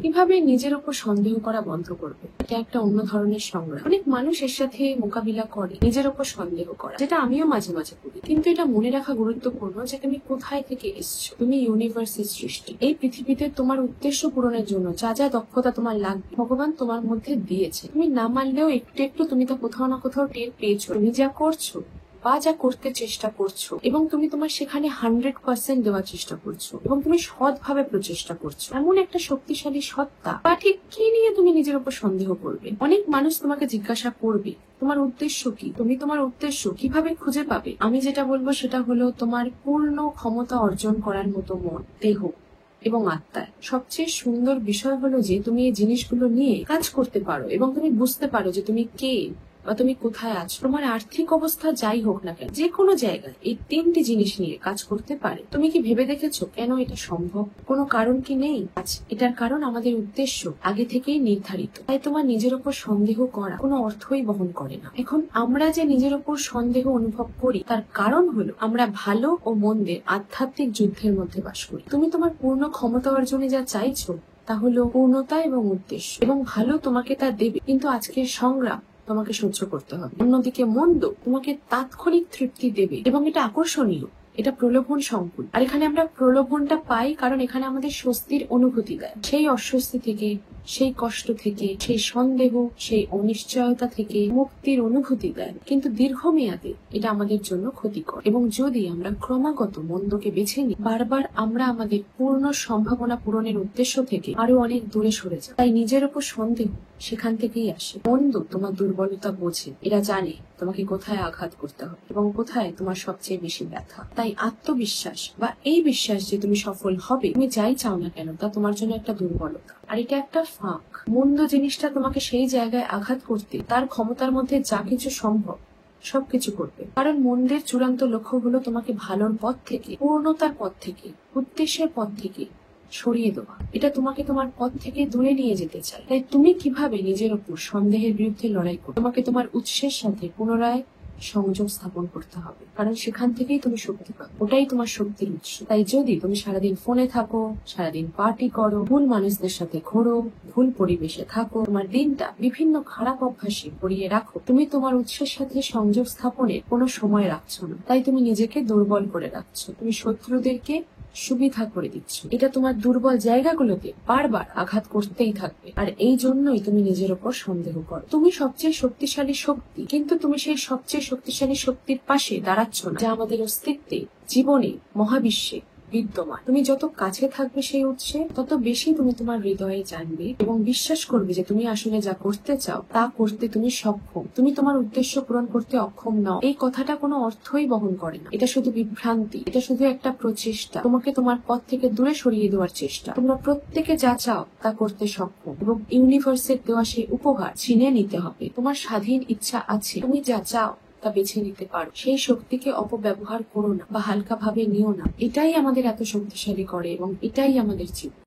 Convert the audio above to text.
কিভাবে নিজের উপর সন্দেহ করা বন্ধ করবে? এটা একটা অন্য ধরনের সংগ্রাম। অনেক মানুষ এর সাথে মোকাবিলা করে নিজের উপর সন্দেহ করা, যেটা আমিও মাঝে মাঝে করি। কিন্তু এটা মনে রাখা গুরুত্বপূর্ণ যে তুমি কোথায় থেকে এসছো। তুমি ইউনিভার্সের সৃষ্টি। এই পৃথিবীতে তোমার উদ্দেশ্য পূরণের জন্য যা যা দক্ষতা তোমার লাগবে ভগবান তোমার মধ্যে দিয়েছে। তুমি না মানলেও একটু একটু তুমি তা কোথাও না কোথাও টের পেয়েছো। তুমি যা করছো বা যা করতে চেষ্টা করছো এবং তুমি তোমার সেখানে 100% দেওয়ার চেষ্টা করছো এবং তুমি সৎভাবে প্রচেষ্টা করছো। এমন একটা শক্তিশালী সত্তা বা ঠিক কি নিয়ে তুমি নিজের উপর সন্দেহ করবে? অনেক মানুষ তোমাকে জিজ্ঞাসা করবে তোমার উদ্দেশ্য কি, তুমি তোমার উদ্দেশ্য কিভাবে খুঁজে পাবে? আমি যেটা বলবো সেটা হলো তোমার পূর্ণ ক্ষমতা অর্জন করার মতো মন, দেহ এবং আত্মার। সবচেয়ে সুন্দর বিষয় হলো যে তুমি এই জিনিসগুলো নিয়ে কাজ করতে পারো এবং তুমি বুঝতে পারো যে তুমি কে বা তুমি কোথায় আছো। তোমার আর্থিক অবস্থা যাই হোক না কেন, যে কোনো জায়গায় এই 3টি জিনিস নিয়ে কাজ করতে পারে। তুমি কি ভেবে দেখেছো কেন এটা সম্ভব? কোনো কারণ কি নেই? এটার কারণ আমাদের উদ্দেশ্য আগে থেকেই নির্ধারিত। তাই তোমার নিজের উপর সন্দেহ করা কোনো অর্থই বহন করে না। এখন আমরা যে নিজের উপর সন্দেহ অনুভব করি তার কারণ হলো আমরা ভালো ও মন্দের আধ্যাত্মিক যুদ্ধের মধ্যে বাস করি। তুমি তোমার পূর্ণ ক্ষমতা অর্জনে যা চাইছো তা হলো পূর্ণতা এবং উদ্দেশ্য, এবং ভালো তোমাকে তা দেবে, কিন্তু আজকের সংগ্রাম তোমাকে সহ্য করতে হবে। অন্যদিকে মন্দ তোমাকে তাৎক্ষণিক তৃপ্তি দেবে এবং এটা আকর্ষণীয়, এটা প্রলোভন সংকুল। আর এখানে আমরা প্রলোভনটা পাই কারণ এখানে আমাদের স্বস্তির অনুভূতি দেয়। সেই অস্বস্তি থেকে, সেই কষ্ট থেকে, সেই সন্দেহ, সেই অনিশ্চয়তা থেকে মুক্তির অনুভূতি দেয়, কিন্তু দীর্ঘমেয়াদে এটা আমাদের জন্য ক্ষতিকর। এবং যদি আমরা ক্রমাগত মন্দকে বেছে নিই, বারবার আমরা আমাদের পূর্ণ সম্ভাবনা পূরণের উদ্দেশ্য থেকে আরো অনেক দূরে সরে যাই। তাই নিজের উপর সন্দেহ সেখান থেকেই আসে। মন্দ তোমার দুর্বলতা বোঝে, এরা জানে তোমাকে কোথায় আঘাত করতে হবে এবং কোথায় তোমার সবচেয়ে বেশি ব্যথা। তাই আত্মবিশ্বাস বা এই বিশ্বাস যে তুমি সফল হবে, তুমি যাই চাও না কেন, তা তোমার জন্য একটা দুর্বলতা। আর এটা একটা ফাঁক। মন্দ জিনিসটা তোমাকে সেই জায়গায় আঘাত করতে তার ক্ষমতার মধ্যে যা কিছু সম্ভব সবকিছু করবে। কারণ মন্দের চূড়ান্ত লক্ষ্য হলো তোমাকে ভালোর পথ থেকে, পূর্ণতার পথ থেকে, উদ্দেশ্যের পথ থেকে সরিয়ে দেওয়া। এটা তোমাকে তোমার পথ থেকে দূরে নিয়ে যেতে চায়। তাই তুমি কিভাবে নিজের উপর সন্দেহের বিরুদ্ধে লড়াই করো? তোমাকে তোমার উৎসের সাথে পুনরায় সংযোগ স্থাপন করতে হবে, কারণ সেখান থেকেই তুমি শক্তি পাবে। ওটাই তোমার শক্তির উৎস। তাই যদি তুমি সারাদিন ফোনে থাকো, সারাদিন পার্টি করো, ভুল মানুষদের সাথে ঘোরো, ভুল পরিবেশে থাকো, তোমার দিনটা বিভিন্ন খারাপ অভ্যাসে ভরিয়ে রাখো, তুমি তোমার উৎসের সাথে সংযোগ স্থাপনের কোনো সময় রাখছো না। তাই তুমি নিজেকে দুর্বল করে রাখছো, তুমি শত্রুদেরকে সুবিধা করে দিচ্ছ। এটা তোমার দুর্বল জায়গাগুলোতে বারবার আঘাত করতেই থাকবে। আর এই জন্যই তুমি নিজের উপর সন্দেহ করো। তুমি সবচেয়ে শক্তিশালী শক্তি, কিন্তু তুমি সেই সবচেয়ে শক্তিশালী শক্তির পাশে দাঁড়াচ্ছ না, যা আমাদের অস্তিত্বে, জীবনে, মহাবিশ্বে বিদ্যমান। তুমি যত কাছে থাকবে সেই উৎসে, তত বেশি তুমি তোমার হৃদয়ে জানবে এবং বিশ্বাস করবে যে তুমি আসলে যা করতে চাও তা করতে তুমি সক্ষম। তুমি তোমার উদ্দেশ্য পূরণ করতে অক্ষম নও, এই কথাটা কোনো অর্থই বহন করে না। এটা শুধু বিভ্রান্তি, এটা শুধু একটা প্রচেষ্টা, তোমাকে তোমার পথ থেকে দূরে সরিয়ে দেওয়ার চেষ্টা। তোমরা প্রত্যেকে যা চাও তা করতে সক্ষম এবং ইউনিভার্সের দেওয়া সেই উপহার ছিনে নিতে হবে। তোমার স্বাধীন ইচ্ছা আছে, তুমি যা চাও তা বেছে নিতে পারো। সেই শক্তিকে অপব্যবহার করো না বা হালকা ভাবে নিও না। এটাই আমাদের এত শক্তিশালী করে এবং এটাই আমাদের জীবন।